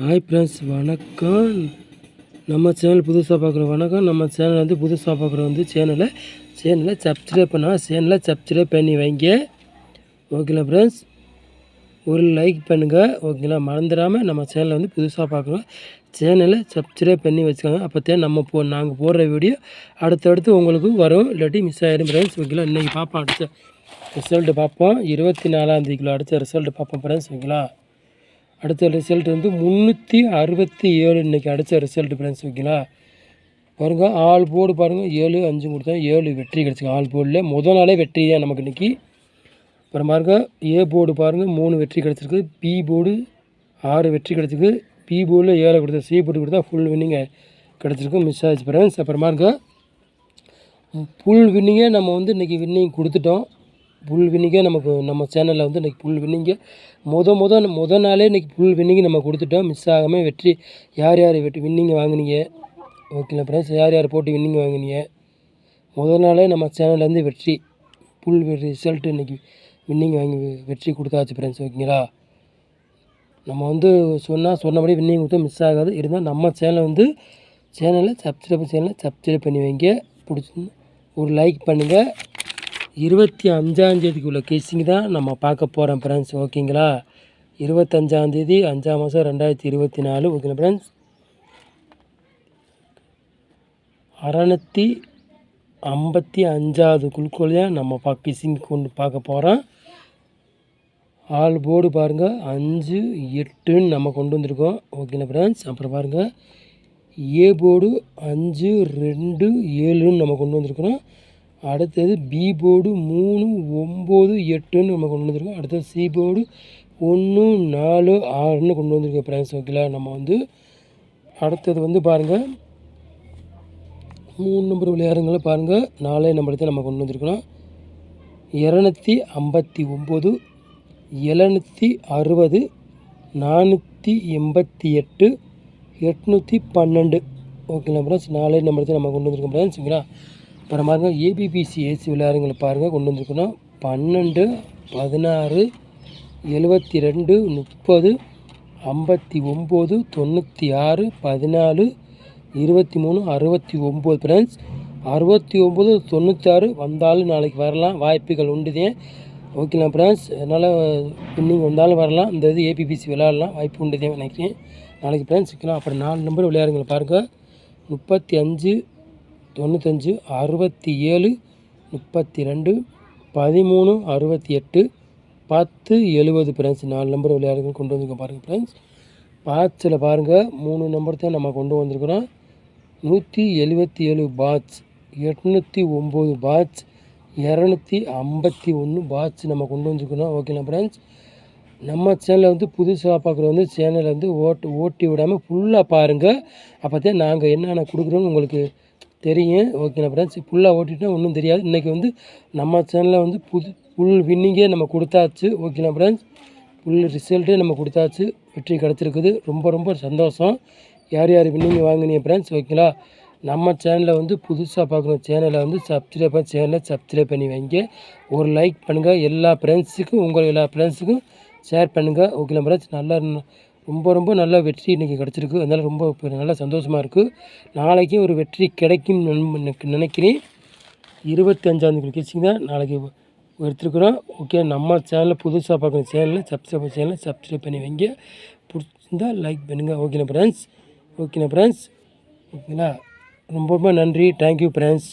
Hi friends, வணக்கம். நம்ம channel புதுசாக பார்க்குறோம். வணக்கம். நம்ம சேனல் வந்து புதுசாக பார்க்குறோம் வந்து சேனலை சப்ஸ்கிரைப் பண்ணி வைங்க. ஓகேங்களா ஃப்ரெண்ட்ஸ், ஒரு லைக் பண்ணுங்கள். ஓகேங்களா, மறந்துடாமல் நம்ம சேனலை வந்து புதுசாக பார்க்குறோம், சேனலை சப்ஸ்கிரைப் பண்ணி வச்சுக்கோங்க. அப்போத்தே நாங்கள் போடுற வீடியோ அடுத்தடுத்து உங்களுக்கு வரும், இல்லாட்டி மிஸ் ஆகிடும் ஃப்ரெண்ட்ஸ். ஓகேங்களா, இன்றைக்கி பார்ப்போம், அடுத்த ரிசல்ட்டு பார்ப்போம். 24ஆம் அடுத்த ரிசல்ட்டு பார்ப்போம் ஃப்ரெண்ட்ஸ். ஓகேங்களா, அடுத்த ரிசல்ட் வந்து 367 இன்றைக்கி அடித்த ரிசல்ட்டு ஃப்ரெண்ட்ஸ். ஓகேங்களா, பாருங்கள், ஆல் போர்டு பாருங்கள், 7 5 கொடுத்தா 7 வெற்றி கிடச்சிருக்கு. ஆல் போர்டில் முதல் நாளே வெற்றி தான் நமக்கு இன்றைக்கி. அப்புறம் பாருங்கள், ஏ போர்டு பாருங்கள் 3 வெற்றி கிடச்சிருக்கு. பி போர்டு 6 வெற்றி கிடச்சிருக்கு. பி போர்டில் 7 கொடுத்தா, சி போர்டு கொடுத்தா ஃபுல் வின்னிங்கை கிடச்சிருக்கு. மிஸ் ஆகிடுச்சு ஃப்ரெண்ட்ஸ். அப்புறம் பாருங்கள், ஃபுல் வின்னிங்கே நம்ம வந்து இன்றைக்கி வின்னிங் கொடுத்துட்டோம். ஃபுல் வின்னிங்கே நம்ம சேனலில் வந்து இன்றைக்கி ஃபுல் வின்னிங்கு முதல் நாளே இன்றைக்கி ஃபுல் வின்னிங்கு நம்ம கொடுத்துட்டோம். மிஸ் ஆகாமல் வெற்றி யார் வின்னிங்கு வாங்கினீங்க. ஓகேங்களா ஃப்ரெண்ட்ஸ், யார் போட்டு வின்னிங் வாங்கினீங்க. முதல் நாளே நம்ம சேனல்லேருந்து வெற்றி ஃபுல் ரிசல்ட்டு இன்றைக்கி வின்னிங் வாங்கி வெற்றி கொடுத்தாச்சு ஃப்ரெண்ட்ஸ். ஓகேங்களா, நம்ம வந்து சொன்னபடி வின்னிங் கொடுத்தா மிஸ் ஆகாது. இருந்தால் நம்ம சேனலை சப்ஸ்கிரைப் பண்ணி வைங்க. பிடிச்சி ஒரு லைக் பண்ணுங்கள். 25ஆம் கேசிங் தான் நம்ம பார்க்க போகிறோம் ஃப்ரெண்ட்ஸ். ஓகேங்களா, 25ஆம் 5ஆம் மாதம் 2024. ஓகேங்களா ஃப்ரெண்ட்ஸ், 655வது குழுக்கோலையாக நம்ம கேசிங் கொண்டு பார்க்க போகிறோம். ஆல் போர்டு பாருங்கள் 5 8ன்னு நம்ம கொண்டு வந்திருக்கோம். ஓகேங்களா ஃப்ரெண்ட்ஸ், அப்புறம் பாருங்கள், ஏ போர்டு 5 2 7ன்னு நம்ம கொண்டு வந்திருக்கிறோம். அடுத்தது பி போர்டு 3 9 8ன்னு நம்ம கொண்டு வந்திருக்கோம். அடுத்தது சி போர்டு 1 4 6ன்னு கொண்டு வந்திருக்கோம் ஃப்ரெண்ட்ஸ். ஓகேங்களா, நம்ம வந்து அடுத்தது வந்து பாருங்கள், 3 நம்பர் விளையாடுங்களை பாருங்கள், 4 நம்பர் நம்ம கொண்டு வந்திருக்கிறோம். 259 760 488 812. ஓகேங்களா ஃப்ரெண்ட்ஸ், 4 நம்பர் நம்ம கொண்டு வந்திருக்கோம் ஃப்ரெண்ட்ஸ். ஓகேங்களா, அப்புறம் பாருங்கள், ஏபிபிசி ஏசி விளையாடுங்களை பாருங்கள் கொண்டு வந்திருக்கணும். 12 16 72 30 59 96 14 23 69 ஃப்ரெண்ட்ஸ். 69 96 வந்தாலும் நாளைக்கு வரலாம், வாய்ப்புகள் உண்டுதேன். ஓகேங்களா ஃப்ரெண்ட்ஸ், அதனால் இன்னைக்கு வந்தாலும் வரலாம். இந்த இது ஏபிபிசி விளையாடலாம், வாய்ப்பு உண்டுதேன் நினைக்கிறேன் நாளைக்கு ஃப்ரெண்ட்ஸ். ஓகேங்களா, அப்புறம் 4 நம்பர் விளையாடுங்களை பாருங்கள். 35 95 67 32 13 68 10 70 ஃப்ரெண்ட்ஸ். 4 நம்பர் விளையாடுகள் கொண்டு வந்துருக்கோம் பாருங்கள் ஃப்ரெண்ட்ஸ். பாட்சில் பாருங்கள், 3 நம்பர் தான் நம்ம கொண்டு வந்திருக்கிறோம். 177 பாட்ச், 809 பாட்ச், 251 பாட்ச் நம்ம கொண்டு வந்துருக்கணும். ஓகேங்களா ஃப்ரெண்ட்ஸ், நம்ம சேனலை வந்து புதுசாக பார்க்குற வந்து சேனலை வந்து ஓட்டி விடாமல் ஃபுல்லாக பாருங்கள். அப்போ தான் நாங்கள் என்னென்ன கொடுக்குறோன்னு உங்களுக்கு தெரியும். ஓகேங்களா ஃப்ரெண்ட்ஸ், ஃபுல்லாக ஓட்டிட்டா ஒன்றும் தெரியாது. இன்றைக்கி வந்து நம்ம சேனலில் வந்து ஃபுல் வின்னிங்கே நம்ம கொடுத்தாச்சு. ஓகேங்களா ஃப்ரெண்ட்ஸ், ஃபுல் ரிசல்ட்டே நம்ம கொடுத்தாச்சு, வெற்றி கிடச்சிருக்குது. ரொம்ப ரொம்ப சந்தோஷம். யார் வின்னிங் வாங்கினீங்க ஃப்ரெண்ட்ஸ். ஓகேங்களா, நம்ம சேனலில் வந்து புதுசாக பார்க்குற சேனலை வந்து சப்ஸ்கிரைப் பண்ணி வைங்க. ஒரு லைக் பண்ணுங்கள். எல்லா ஃப்ரெண்ட்ஸுக்கும் ஷேர் பண்ணுங்கள். ஓகேங்களா ஃப்ரெண்ட்ஸ், ரொம்ப நல்ல வெற்றி இன்றைக்கி கிடச்சிருக்கு. அதனால் ரொம்ப நல்லா சந்தோஷமாக இருக்குது. நாளைக்கு ஒரு வெற்றி கிடைக்கும் நினைக்கிறேன். 25ஆம் கேசிங் தான் நாளைக்கு எடுத்துருக்குறோம். ஓகே, நம்ம சேனலில் புதுசாக பார்க்குற சேனலை சப்ஸ்கிரைப் பண்ணி வைங்க. பிடிச்சிருந்தால் லைக் பண்ணுங்கள். ஓகேங்களா ஃப்ரெண்ட்ஸ். ஓகேங்களா, ரொம்ப நன்றி. Thank you friends.